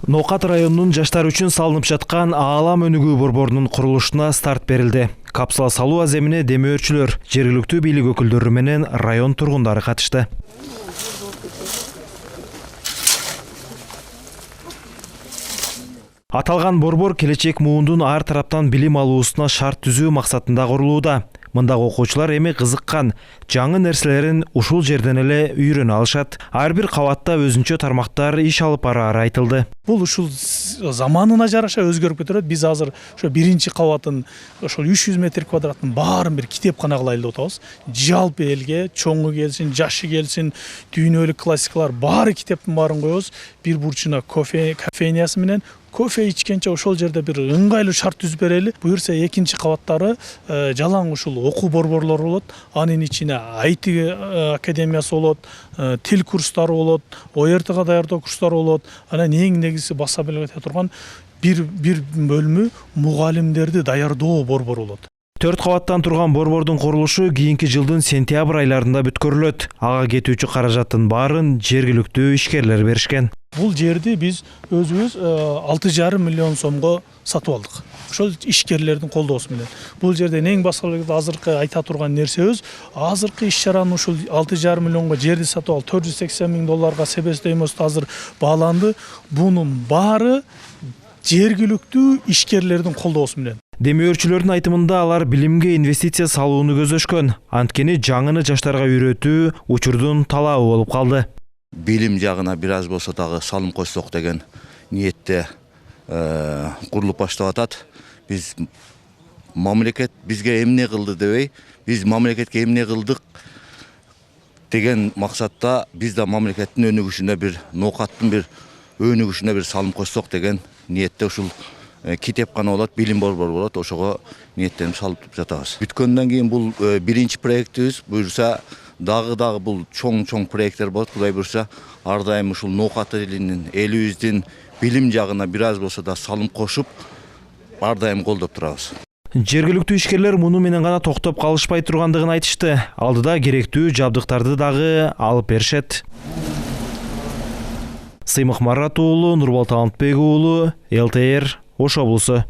Ноокат районунун жаштар үчүн салынып жаткан Аалам өнүгүү борборунун курулушуна старт берилди. Капсула салуу аземине демөөрчүлөр, жергиликтүү бийлик өкүлдөрү менен район тургундары катышты. Аталган борбор келечек муундун ар тараптан билим алуусуна шарт түзүү максатында курулууда. Мындагы окуучулар эми кызыккан, жаңы нерселерин ушул жерден эле үйрөнө алышат. Ар бир кабатта өзүнчө тармактар иш алып барары айтылды. Бул ушул заманына жараша өзгөрүп кетет. Биз азыр ошо биринчи кабатын ошол 300 метр квадраттын баарын бир китепкана кылайлы деп атабыз. Жалпы элге чоңу келсин, жашы келсин, дүйнөлүк классикалар баары китептин баарын коебуз. Бир бурчуна кофейнясы менен кофе ичкенче ошол жерде бир ыңгайлуу шарт түзүп берели. Буюрса экинчи кабаттары жалаң ушул окуу борборлору болот. Анын ичине IT академиясы болот, тил курстары болот, ОРТга даярдоо курстары болот. Анан эң негизги баса белгилете турган бир бөлүмү мугалимдерди даярдоо борбору болот. 4 кабаттан турган борбордун курулушу кийинки жылдын сентябрь айларында бүткөрүлөт. Ага кетүүчү каражаттын баарын жергиликтүү ишкерлер беришкен. Бул жерди биз өзүбүз 6,5 миллион сомго сатып алдык. Ошол ишкерлердин колдоосу менен. Бул жерден эң басалыгы азыркы айта турган нерсебиз, азыркы иш-чараны ушул 6,5 миллионго жерди сатып алып, 480 миң долларга себестеймиз азыр бааланды. Бунун баары жергиликтүү ишкерлердин колдоосу менен. Демөөрчүлөрдүн айтымында алар билимге инвестиция салууну көздөшкөн. Анткени жаңыны жаштарга үйрөтүү учурдун талабы болуп калды. Билим жагына бир аз болсо дагы салым койсок деген ниетте курулуп баштап атат. Биз мамлекет бизге эмне кылды дебей, биз мамлекетке эмне кылдык деген максатта биз да мамлекеттин өнүгүшүнө бир ноокаттын бир өнүгүшүнө бир салым койсок деген ниетте ушул китепкана болот, билим борбору болот, ошого ниеттенип салып жатабыз. Бүткөндөн кийин бул биринчи проектибиз, буюрса дагы бул чоң проекттер болот. Кудай буюрса, ар дайым ушул ноокат элинин, элибиздин билим жагына бир аз болсо да салым кошуп, ар дайым колдоп турабыз. Жергиликтүү ишкерлер муну менен гана токтоп калышпай тургандыгын айтышты. Алдыда керектүү жабдыктарды дагы алып беришет. Сыймык Марат уулу, Нурбол Талантбек уулу, ЛТР, Ош облусу.